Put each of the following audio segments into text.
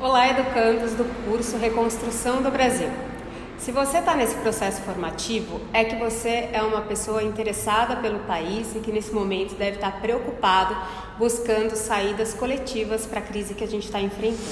Olá, educandos do curso Reconstrução do Brasil. Se você está nesse processo formativo, é que você é uma pessoa interessada pelo país e que nesse momento deve estar preocupado buscando saídas coletivas para a crise que a gente está enfrentando.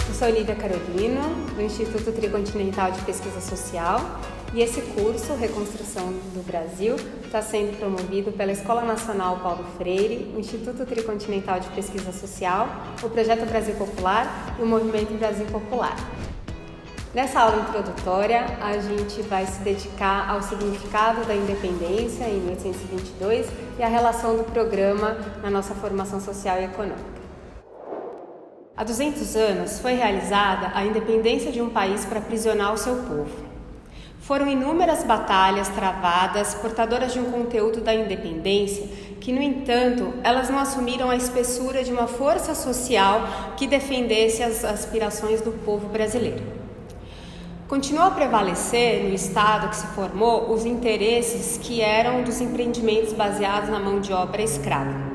Eu sou Olivia Carolino, do Instituto Tricontinental de Pesquisa Social, e esse curso, Reconstrução do Brasil, está sendo promovido pela Escola Nacional Paulo Freire, o Instituto Tricontinental de Pesquisa Social, o Projeto Brasil Popular e o Movimento Brasil Popular. Nessa aula introdutória, a gente vai se dedicar ao significado da independência em 1822 e a relação do programa na nossa formação social e econômica. Há 200 anos foi realizada a independência de um país para aprisionar o seu povo. Foram inúmeras batalhas travadas, portadoras de um conteúdo da independência, que, no entanto, elas não assumiram a espessura de uma força social que defendesse as aspirações do povo brasileiro. Continuou a prevalecer no Estado que se formou os interesses que eram dos empreendimentos baseados na mão de obra escrava.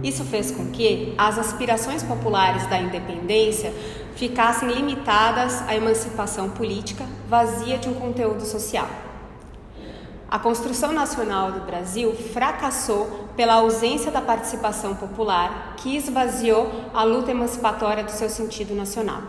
Isso fez com que as aspirações populares da independência ficassem limitadas à emancipação política, vazia de um conteúdo social. A construção nacional do Brasil fracassou pela ausência da participação popular, que esvaziou a luta emancipatória do seu sentido nacional.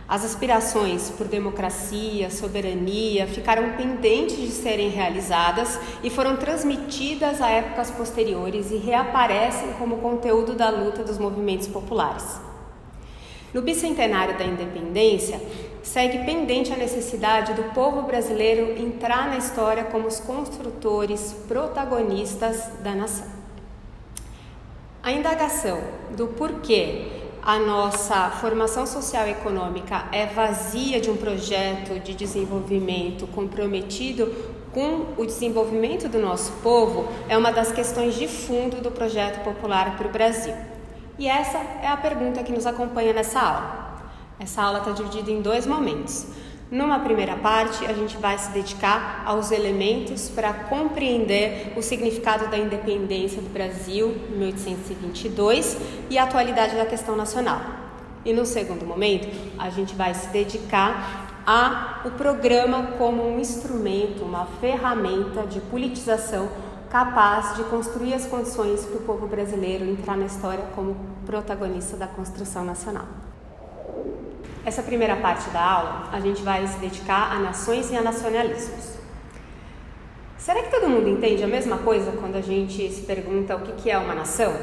As aspirações por democracia, soberania ficaram pendentes de serem realizadas e foram transmitidas a épocas posteriores e reaparecem como conteúdo da luta dos movimentos populares. No bicentenário da independência, segue pendente a necessidade do povo brasileiro entrar na história como os construtores, protagonistas da nação. A indagação do porquê a nossa formação social e econômica é vazia de um projeto de desenvolvimento comprometido com o desenvolvimento do nosso povo é uma das questões de fundo do projeto popular para o Brasil. E essa é a pergunta que nos acompanha nessa aula. Essa aula está dividida em dois momentos. Numa primeira parte, a gente vai se dedicar aos elementos para compreender o significado da independência do Brasil em 1822 e a atualidade da questão nacional. E no segundo momento, a gente vai se dedicar ao programa como um instrumento, uma ferramenta de politização capaz de construir as condições para o povo brasileiro entrar na história como protagonista da construção nacional. Essa primeira parte da aula, a gente vai se dedicar a nações e a nacionalismos. Será que todo mundo entende a mesma coisa quando a gente se pergunta o que é uma nação?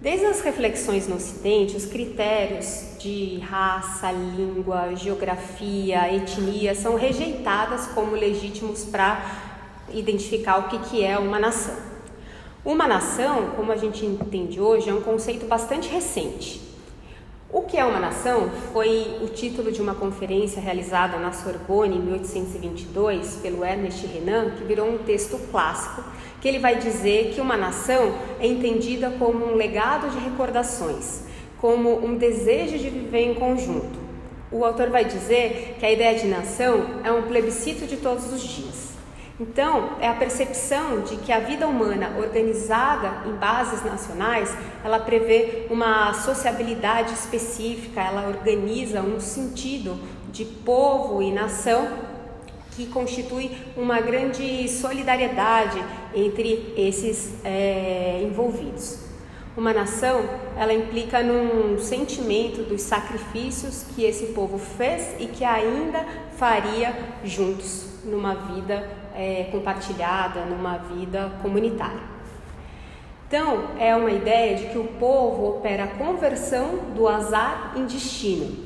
Desde as reflexões no Ocidente, os critérios de raça, língua, geografia, etnia são rejeitados como legítimos para identificar o que é uma nação. Uma nação, como a gente entende hoje, é um conceito bastante recente. O que é uma nação foi o título de uma conferência realizada na Sorbonne em 1822 pelo Ernest Renan, que virou um texto clássico, que ele vai dizer que uma nação é entendida como um legado de recordações, como um desejo de viver em conjunto. O autor vai dizer que a ideia de nação é um plebiscito de todos os dias. Então, é a percepção de que a vida humana organizada em bases nacionais, ela prevê uma sociabilidade específica, ela organiza um sentido de povo e nação que constitui uma grande solidariedade entre esses envolvidos. Uma nação, ela implica num sentimento dos sacrifícios que esse povo fez e que ainda faria juntos numa vida compartilhada, numa vida comunitária. Então, é uma ideia de que o povo opera a conversão do azar em destino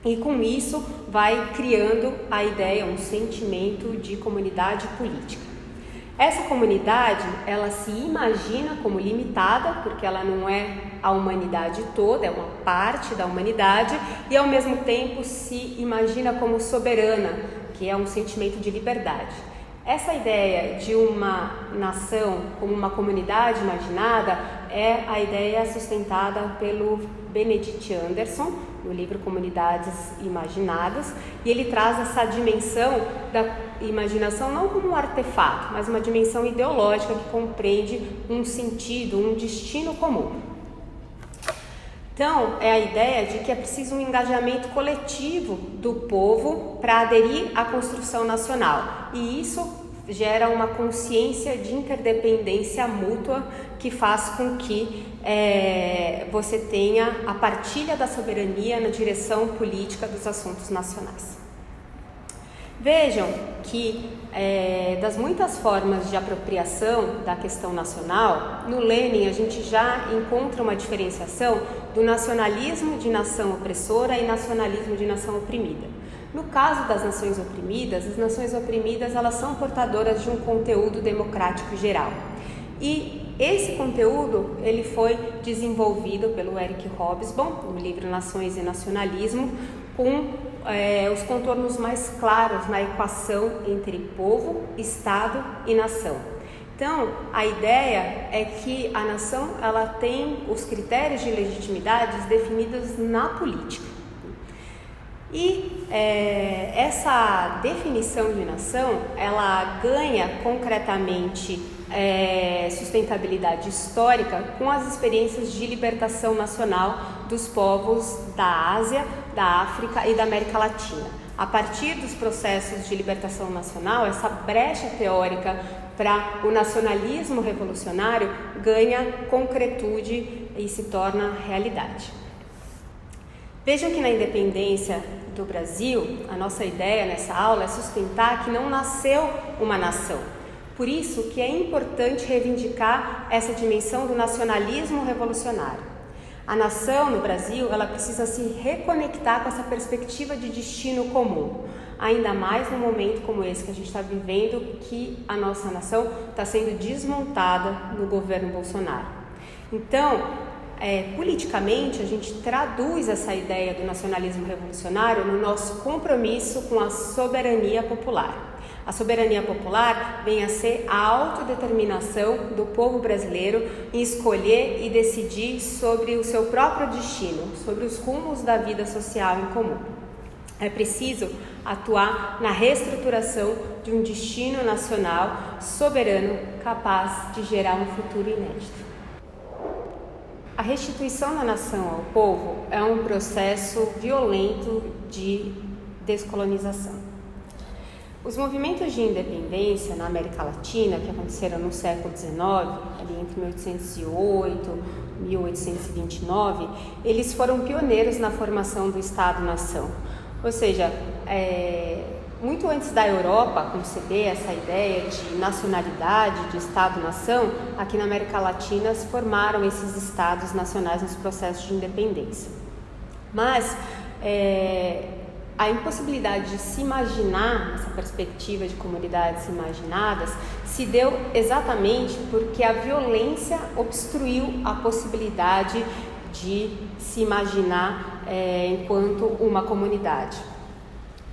e, com isso, vai criando a ideia, um sentimento de comunidade política. Essa comunidade, ela se imagina como limitada, porque ela não é a humanidade toda, é uma parte da humanidade, e ao mesmo tempo se imagina como soberana, que é um sentimento de liberdade. Essa ideia de uma nação como uma comunidade imaginada é a ideia sustentada pelo Benedict Anderson, no livro Comunidades Imaginadas, e ele traz essa dimensão da imaginação não como um artefato, mas uma dimensão ideológica que compreende um sentido, um destino comum. Então, é a ideia de que é preciso um engajamento coletivo do povo para aderir à construção nacional, e isso gera uma consciência de interdependência mútua que faz com que você tenha a partilha da soberania na direção política dos assuntos nacionais. Vejam que das muitas formas de apropriação da questão nacional, no Lenin a gente já encontra uma diferenciação do nacionalismo de nação opressora e nacionalismo de nação oprimida. No caso das nações oprimidas, as nações oprimidas elas são portadoras de um conteúdo democrático geral. E esse conteúdo ele foi desenvolvido pelo Eric Hobsbawm, no livro Nações e Nacionalismo, com os contornos mais claros na equação entre povo, Estado e nação. Então, a ideia é que a nação ela tem os critérios de legitimidade definidos na política. E essa definição de nação, ela ganha concretamente sustentabilidade histórica com as experiências de libertação nacional dos povos da Ásia, da África e da América Latina. A partir dos processos de libertação nacional, essa brecha teórica para o nacionalismo revolucionário ganha concretude e se torna realidade. Vejam que na independência do Brasil, a nossa ideia nessa aula é sustentar que não nasceu uma nação. Por isso que é importante reivindicar essa dimensão do nacionalismo revolucionário. A nação no Brasil, ela precisa se reconectar com essa perspectiva de destino comum, ainda mais num momento como esse que a gente está vivendo, que a nossa nação está sendo desmontada no governo Bolsonaro. Então, politicamente, a gente traduz essa ideia do nacionalismo revolucionário no nosso compromisso com a soberania popular. A soberania popular vem a ser a autodeterminação do povo brasileiro em escolher e decidir sobre o seu próprio destino, sobre os rumos da vida social em comum. É preciso atuar na reestruturação de um destino nacional soberano capaz de gerar um futuro inédito. A restituição da nação ao povo é um processo violento de descolonização. Os movimentos de independência na América Latina, que aconteceram no século XIX, ali entre 1808 e 1829, eles foram pioneiros na formação do Estado-nação. Ou seja, muito antes da Europa conceber essa ideia de nacionalidade, de Estado-nação, aqui na América Latina se formaram esses Estados nacionais nos processos de independência. Mas a impossibilidade de se imaginar essa perspectiva de comunidades imaginadas se deu exatamente porque a violência obstruiu a possibilidade de se imaginar enquanto uma comunidade.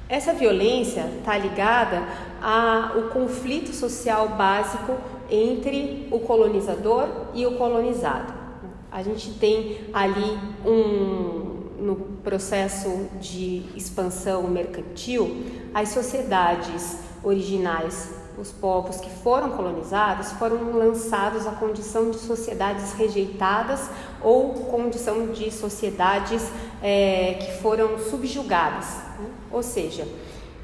Essa violência está ligada ao conflito social básico entre o colonizador e o colonizado. A gente tem ali no processo de expansão mercantil, as sociedades originais, os povos que foram colonizados, foram lançados à condição de sociedades rejeitadas ou condição de sociedades que foram subjugadas. Ou seja,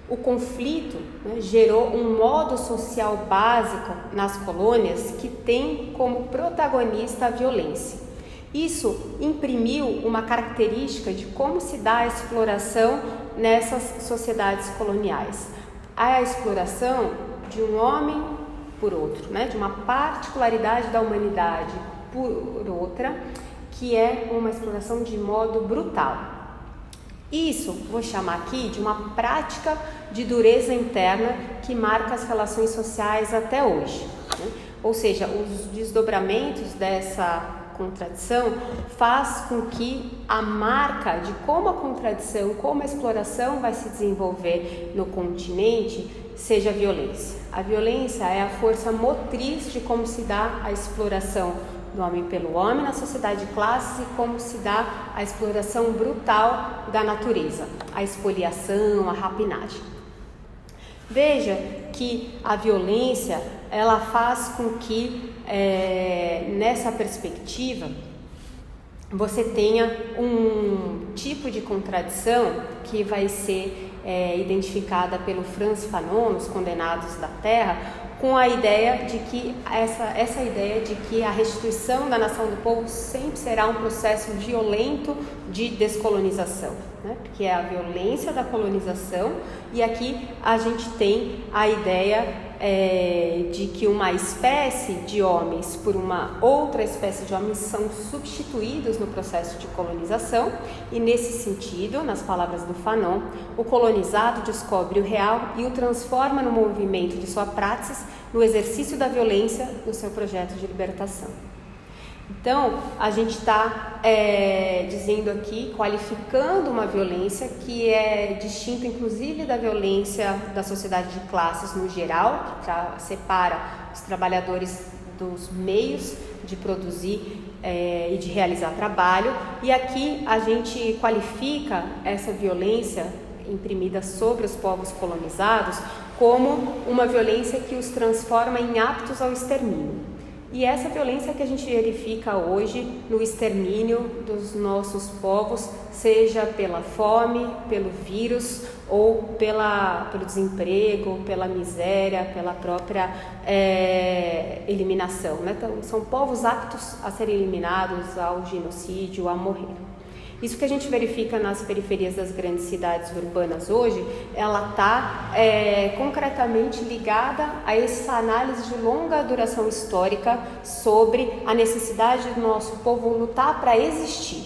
o conflito gerou um modo social básico nas colônias que tem como protagonista a violência. Isso imprimiu uma característica de como se dá a exploração nessas sociedades coloniais. A exploração de um homem por outro, de uma particularidade da humanidade por outra, que é uma exploração de modo brutal. Isso vou chamar aqui de uma prática de dureza interna que marca as relações sociais até hoje, né? Ou seja, os desdobramentos dessa contradição faz com que a marca de como a contradição, como a exploração vai se desenvolver no continente seja a violência. A violência é a força motriz de como se dá a exploração do homem pelo homem na sociedade de classes e como se dá a exploração brutal da natureza, a espoliação, a rapinagem. Veja que a violência, ela faz com que, nessa perspectiva, você tenha um tipo de contradição que vai ser identificada pelo Frantz Fanon, nos Condenados da Terra, com a ideia de que essa ideia de que a restituição da nação do povo sempre será um processo violento de descolonização, né? Porque é a violência da colonização, e aqui a gente tem a ideia de que uma espécie de homens por uma outra espécie de homens são substituídos no processo de colonização, e nesse sentido, nas palavras do Fanon, o colonizado descobre o real e o transforma no movimento de sua praxis, no exercício da violência no seu projeto de libertação. Então, a gente está dizendo aqui, qualificando uma violência que é distinta, inclusive, da violência da sociedade de classes no geral, que separa os trabalhadores dos meios de produzir e de realizar trabalho. E aqui a gente qualifica essa violência imprimida sobre os povos colonizados como uma violência que os transforma em aptos ao extermínio. E essa violência que a gente verifica hoje no extermínio dos nossos povos, seja pela fome, pelo vírus ou pelo desemprego, pela miséria, pela própria eliminação, né? Então, são povos aptos a serem eliminados, ao genocídio, a morrer. Isso que a gente verifica nas periferias das grandes cidades urbanas hoje, ela está concretamente ligada a essa análise de longa duração histórica sobre a necessidade do nosso povo lutar para existir.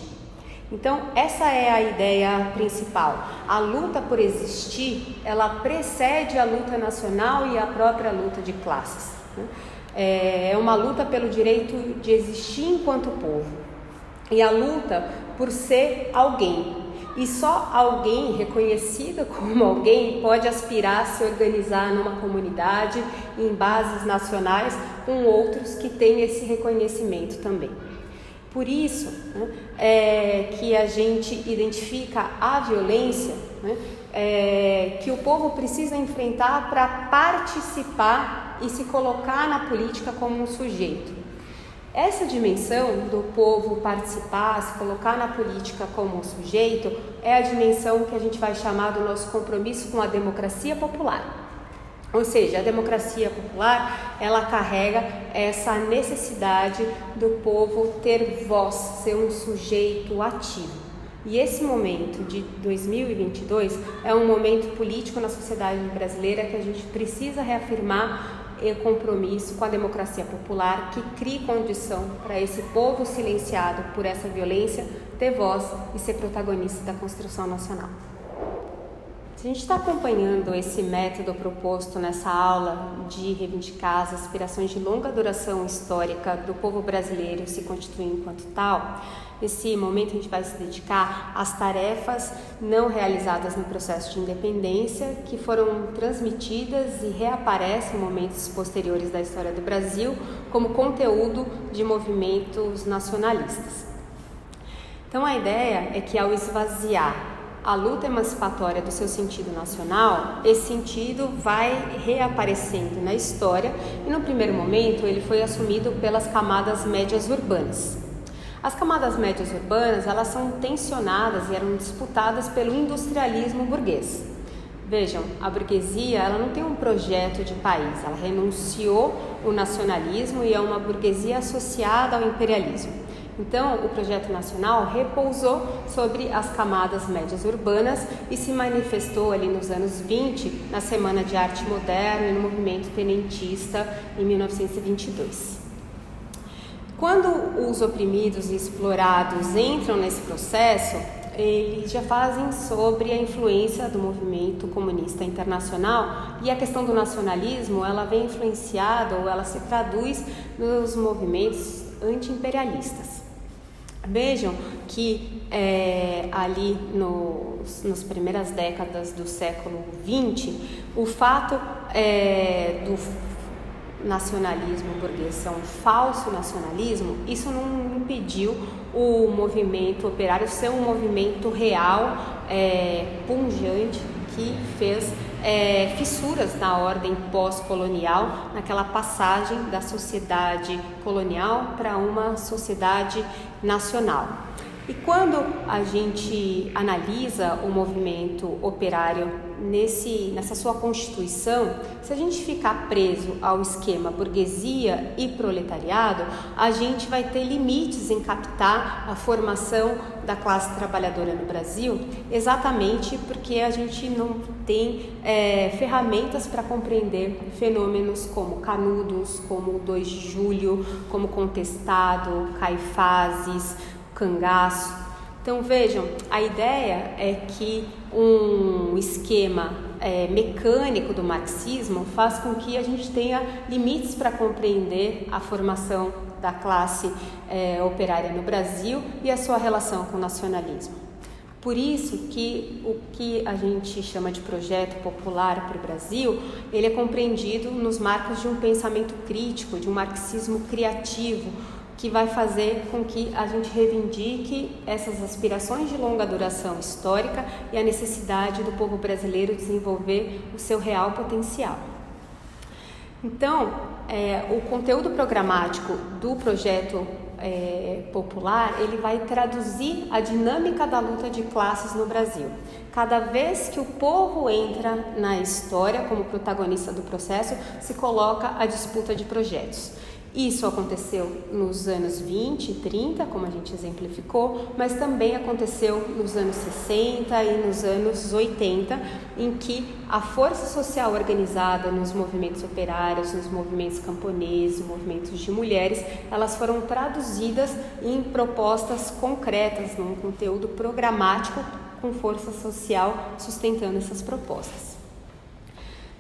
Então, essa é a ideia principal. A luta por existir, ela precede a luta nacional e a própria luta de classes, né? É uma luta pelo direito de existir enquanto povo. E a luta por ser alguém. E só alguém reconhecido como alguém pode aspirar a se organizar numa comunidade em bases nacionais com outros que têm esse reconhecimento também. Por isso, né, que a gente identifica a violência, né, que o povo precisa enfrentar para participar e se colocar na política como um sujeito. Essa dimensão do povo participar, se colocar na política como um sujeito, é a dimensão que a gente vai chamar do nosso compromisso com a democracia popular. Ou seja, a democracia popular, ela carrega essa necessidade do povo ter voz, ser um sujeito ativo. E esse momento de 2022 é um momento político na sociedade brasileira que a gente precisa reafirmar o compromisso com a democracia popular, que crie condição para esse povo silenciado por essa violência ter voz e ser protagonista da construção nacional. Se a gente está acompanhando esse método proposto nessa aula de reivindicar as aspirações de longa duração histórica do povo brasileiro se constituir enquanto tal, nesse momento a gente vai se dedicar às tarefas não realizadas no processo de independência, que foram transmitidas e reaparecem em momentos posteriores da história do Brasil como conteúdo de movimentos nacionalistas. Então a ideia é que, ao esvaziar a luta emancipatória do seu sentido nacional, esse sentido vai reaparecendo na história e, no primeiro momento, ele foi assumido pelas camadas médias urbanas. As camadas médias urbanas, elas são tensionadas e eram disputadas pelo industrialismo burguês. Vejam, a burguesia, ela não tem um projeto de país, ela renunciou ao nacionalismo e é uma burguesia associada ao imperialismo. Então, o projeto nacional repousou sobre as camadas médias urbanas e se manifestou ali nos anos 20, na Semana de Arte Moderna e no movimento tenentista em 1922. Quando os oprimidos e explorados entram nesse processo, eles já fazem sobre a influência do movimento comunista internacional, e a questão do nacionalismo, ela vem influenciada, ou ela se traduz nos movimentos anti-imperialistas. Vejam que ali nas primeiras décadas do século XX, o fato do nacionalismo burguês ser um falso nacionalismo, isso não impediu o movimento operário ser um movimento real, pungente, que fez fissuras na ordem pós-colonial, naquela passagem da sociedade colonial para uma sociedade nacional. E quando a gente analisa o movimento operário nessa sua constituição, se a gente ficar preso ao esquema burguesia e proletariado, a gente vai ter limites em captar a formação da classe trabalhadora no Brasil, exatamente porque a gente não tem ferramentas para compreender fenômenos como Canudos, como 2 de Julho, como Contestado, Caifazes, Cangaço. Então vejam, a ideia é que um esquema mecânico do marxismo faz com que a gente tenha limites para compreender a formação da classe operária no Brasil e a sua relação com o nacionalismo. Por isso que o que a gente chama de projeto popular para o Brasil, ele é compreendido nos marcos de um pensamento crítico, de um marxismo criativo, que vai fazer com que a gente reivindique essas aspirações de longa duração histórica e a necessidade do povo brasileiro desenvolver o seu real potencial. Então, o conteúdo programático do projeto popular, ele vai traduzir a dinâmica da luta de classes no Brasil. Cada vez que o povo entra na história como protagonista do processo, se coloca a disputa de projetos. Isso aconteceu nos anos 20 e 30, como a gente exemplificou, mas também aconteceu nos anos 60 e nos anos 80, em que a força social organizada nos movimentos operários, nos movimentos camponeses, movimentos de mulheres, elas foram traduzidas em propostas concretas, num conteúdo programático com força social sustentando essas propostas.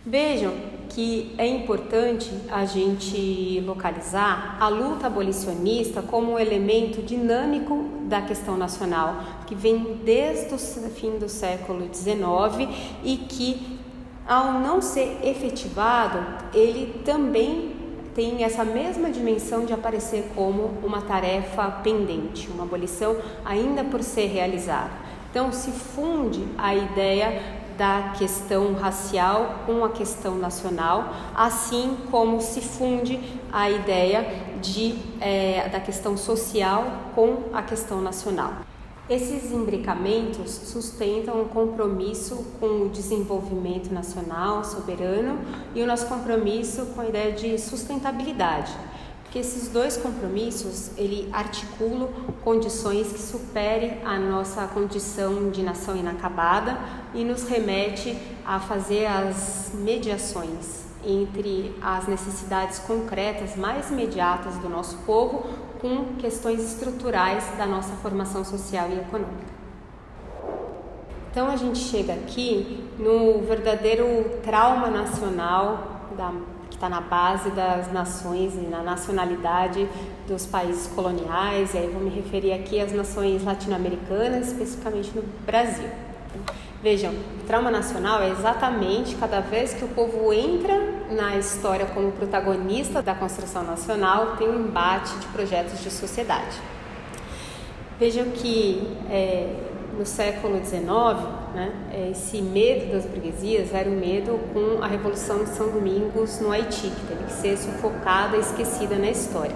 Vejam que é importante a gente localizar a luta abolicionista como um elemento dinâmico da questão nacional, que vem desde o fim do século XIX e que, ao não ser efetivado, ele também tem essa mesma dimensão de aparecer como uma tarefa pendente, uma abolição ainda por ser realizada. Então, se funde a ideia da questão racial com a questão nacional, assim como se funde a ideia da questão social com a questão nacional. Esses imbricamentos sustentam um compromisso com o desenvolvimento nacional soberano e o nosso compromisso com a ideia de sustentabilidade. Porque esses dois compromissos, ele articulam condições que superem a nossa condição de nação inacabada e nos remete a fazer as mediações entre as necessidades concretas mais imediatas do nosso povo com questões estruturais da nossa formação social e econômica. Então a gente chega aqui no verdadeiro trauma nacional que está na base das nações e na nacionalidade dos países coloniais, e aí vou me referir aqui às nações latino-americanas, especificamente no Brasil. Vejam, o trauma nacional é exatamente cada vez que o povo entra na história como protagonista da construção nacional, tem um embate de projetos de sociedade. Vejam que no século XIX, esse medo das burguesias era o medo com a Revolução de São Domingos no Haiti, que teve que ser sufocada e esquecida na história.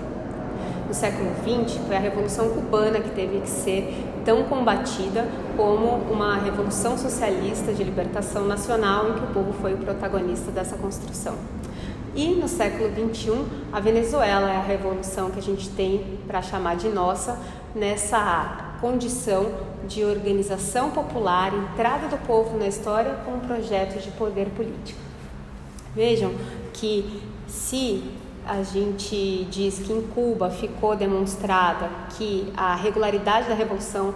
No século XX, foi a Revolução Cubana que teve que ser tão combatida como uma revolução socialista de libertação nacional, em que o povo foi o protagonista dessa construção. E no século XXI, a Venezuela é a revolução que a gente tem para chamar de nossa, nessa condição de organização popular, entrada do povo na história com um projeto de poder político. Vejam que se a gente diz que em Cuba ficou demonstrada que a regularidade da revolução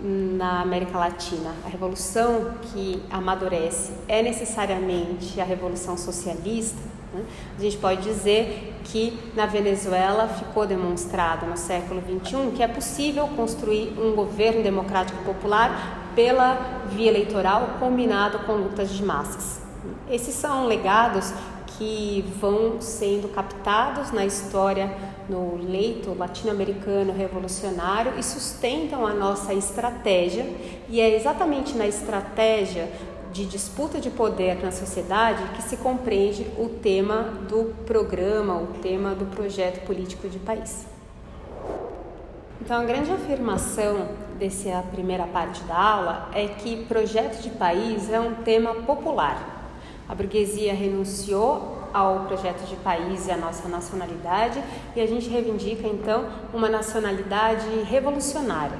na América Latina. A revolução que amadurece é necessariamente a revolução socialista, né? A gente pode dizer que na Venezuela ficou demonstrado no século XXI que é possível construir um governo democrático popular pela via eleitoral combinado com lutas de massas. Esses são legados que vão sendo captados na história, no leito latino-americano revolucionário e sustentam a nossa estratégia, e é exatamente na estratégia de disputa de poder na sociedade que se compreende o tema do programa, o tema do projeto político de país. Então, a grande afirmação dessa primeira parte da aula é que projeto de país é um tema popular. A burguesia renunciou ao projeto de país e à nossa nacionalidade, e a gente reivindica, então, uma nacionalidade revolucionária.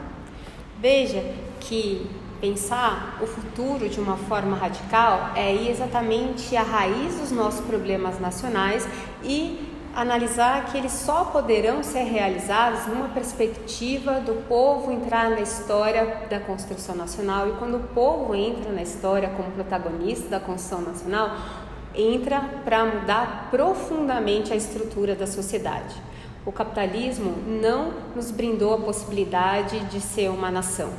Veja que pensar o futuro de uma forma radical é ir exatamente à raiz dos nossos problemas nacionais e analisar que eles só poderão ser realizados numa perspectiva do povo entrar na história da construção nacional. E quando o povo entra na história como protagonista da construção nacional, entra para mudar profundamente a estrutura da sociedade. O capitalismo não nos brindou a possibilidade de ser uma nação.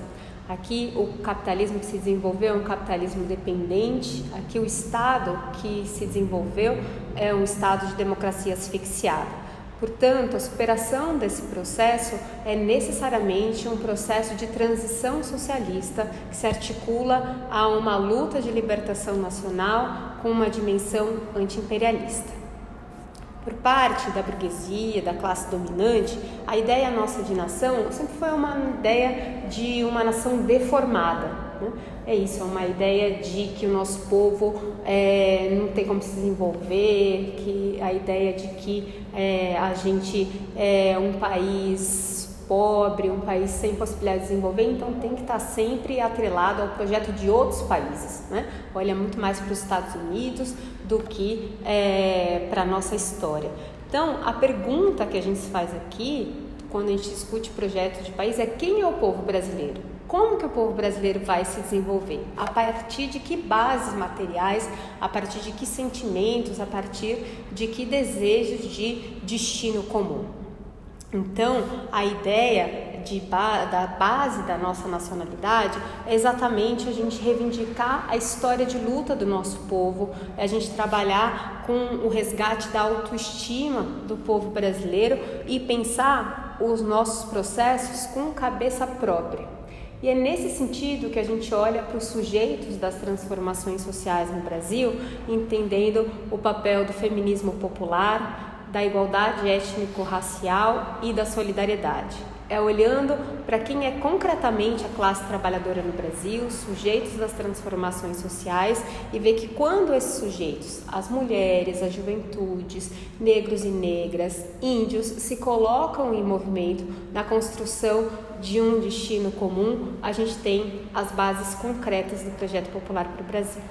Aqui o capitalismo que se desenvolveu é um capitalismo dependente, aqui o Estado que se desenvolveu é um Estado de democracia asfixiada. Portanto, a superação desse processo é necessariamente um processo de transição socialista que se articula a uma luta de libertação nacional com uma dimensão anti-imperialista. Por parte da burguesia, da classe dominante, a ideia nossa de nação sempre foi uma ideia de uma nação deformada, né? É isso, é uma ideia de que o nosso povo não tem como se desenvolver, que a ideia de que a gente é um país pobre, um país sem possibilidade de desenvolver, então tem que estar sempre atrelado ao projeto de outros países, né? Olha muito mais para os Estados Unidos do que para a nossa história. Então, a pergunta que a gente faz aqui, quando a gente discute projeto de país, é quem é o povo brasileiro? Como que o povo brasileiro vai se desenvolver? A partir de que bases materiais, a partir de que sentimentos, a partir de que desejos de destino comum? Então, a ideia da base da nossa nacionalidade é exatamente a gente reivindicar a história de luta do nosso povo, é a gente trabalhar com o resgate da autoestima do povo brasileiro e pensar os nossos processos com cabeça própria. E é nesse sentido que a gente olha para os sujeitos das transformações sociais no Brasil, entendendo o papel do feminismo popular, da igualdade étnico-racial e da solidariedade. É olhando para quem é concretamente a classe trabalhadora no Brasil, sujeitos das transformações sociais, e ver que quando esses sujeitos, as mulheres, as juventudes, negros e negras, índios, se colocam em movimento na construção de um destino comum, a gente tem as bases concretas do projeto popular para o Brasil.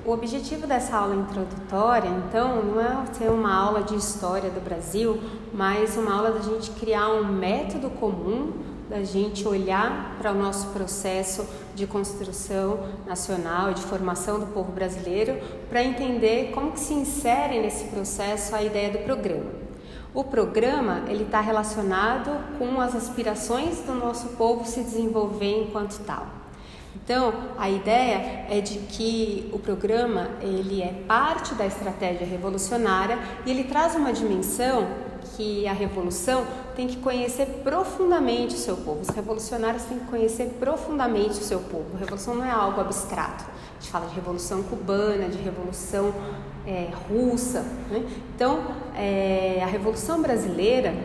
O objetivo dessa aula introdutória, então, não é ser uma aula de história do Brasil, mas uma aula da gente criar um método comum, da gente olhar para o nosso processo de construção nacional e de formação do povo brasileiro, para entender como que se insere nesse processo a ideia do programa. O programa, ele está relacionado com as aspirações do nosso povo se desenvolver enquanto tal. Então, a ideia é de que o programa ele é parte da estratégia revolucionária e ele traz uma dimensão que a revolução tem que conhecer profundamente o seu povo. Os revolucionários têm que conhecer profundamente o seu povo. A revolução não é algo abstrato. A gente fala de revolução cubana, de revolução russa, né? Então, a revolução brasileira,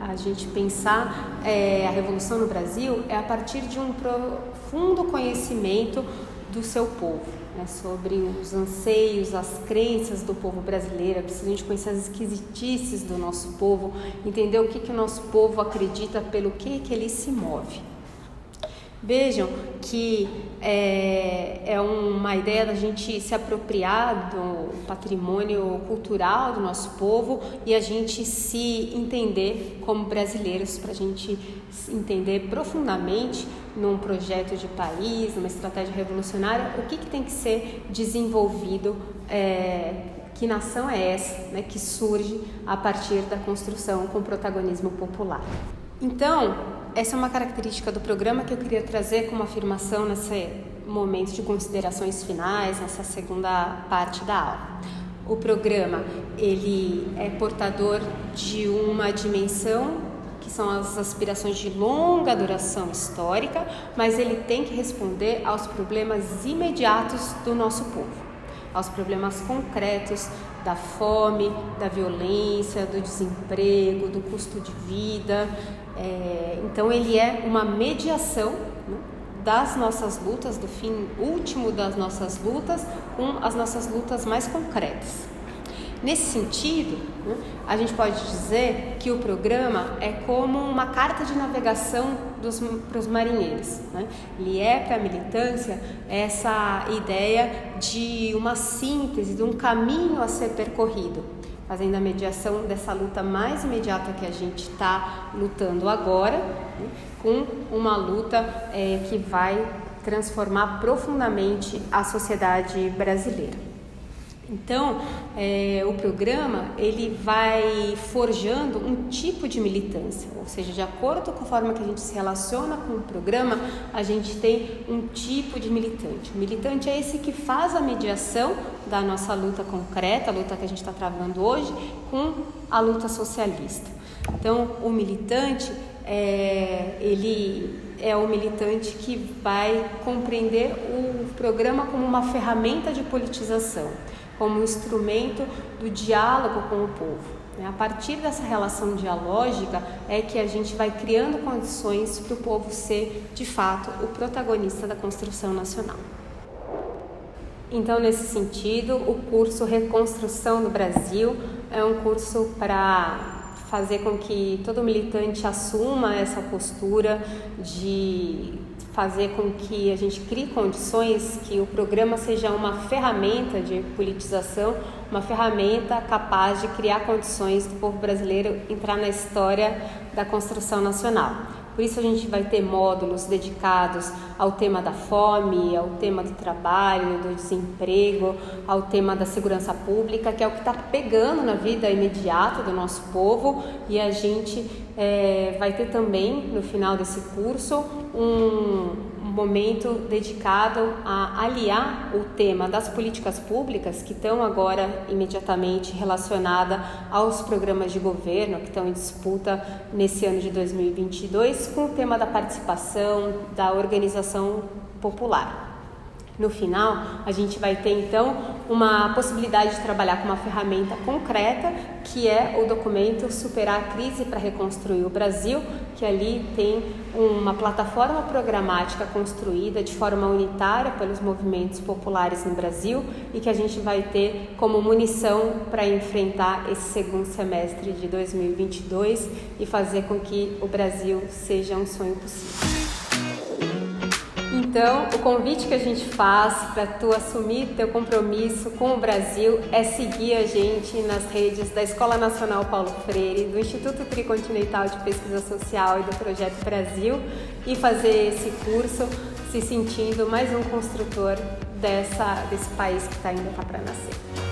a gente pensar a revolução no Brasil é a partir de um profundo conhecimento do seu povo, né, sobre os anseios, as crenças do povo brasileiro. É preciso a gente conhecer as esquisitices do nosso povo, entender o que o nosso povo acredita, pelo que ele se move. Vejam que é uma ideia da gente se apropriar do patrimônio cultural do nosso povo e a gente se entender como brasileiros, para a gente entender profundamente num projeto de país, numa estratégia revolucionária, o que tem que ser desenvolvido, que nação é essa, né, que surge a partir da construção com protagonismo popular. Então, essa é uma característica do programa que eu queria trazer como afirmação nesse momento de considerações finais, nessa segunda parte da aula. O programa, ele é portador de uma dimensão que são as aspirações de longa duração histórica, mas ele tem que responder aos problemas imediatos do nosso povo, aos problemas concretos da fome, da violência, do desemprego, do custo de vida. Então ele é uma mediação, né, das nossas lutas, do fim último das nossas lutas, com as nossas lutas mais concretas. Nesse sentido, né, a gente pode dizer que o programa é como uma carta de navegação para os marinheiros, né? Ele é para a militância essa ideia de uma síntese, de um caminho a ser percorrido, fazendo a mediação dessa luta mais imediata que a gente está lutando agora, né, com uma luta que vai transformar profundamente a sociedade brasileira. Então, o programa ele vai forjando um tipo de militância, ou seja, de acordo com a forma que a gente se relaciona com o programa, a gente tem um tipo de militante. O militante é esse que faz a mediação da nossa luta concreta, a luta que a gente está travando hoje, com a luta socialista. Então, o militante, ele é o militante que vai compreender o programa como uma ferramenta de politização, como um instrumento do diálogo com o povo. A partir dessa relação dialógica é que a gente vai criando condições para o povo ser, de fato, o protagonista da construção nacional. Então, nesse sentido, o curso Reconstrução do Brasil é um curso para fazer com que todo militante assuma essa postura de fazer com que a gente crie condições que o programa seja uma ferramenta de politização, uma ferramenta capaz de criar condições do povo brasileiro entrar na história da construção nacional. Por isso a gente vai ter módulos dedicados ao tema da fome, ao tema do trabalho, do desemprego, ao tema da segurança pública, que é o que está pegando na vida imediata do nosso povo, e a gente vai ter também, no final desse curso, um momento dedicado a aliar o tema das políticas públicas que estão agora imediatamente relacionadas aos programas de governo que estão em disputa nesse ano de 2022 com o tema da participação, da organização popular. No final, a gente vai ter então uma possibilidade de trabalhar com uma ferramenta concreta, que é o documento Superar a Crise para Reconstruir o Brasil, que ali tem uma plataforma programática construída de forma unitária pelos movimentos populares no Brasil e que a gente vai ter como munição para enfrentar esse segundo semestre de 2022 e fazer com que o Brasil seja um sonho possível. Então, o convite que a gente faz para tu assumir teu compromisso com o Brasil é seguir a gente nas redes da Escola Nacional Paulo Freire, do Instituto Tricontinental de Pesquisa Social e do Projeto Brasil e fazer esse curso se sentindo mais um construtor desse país que ainda está para nascer.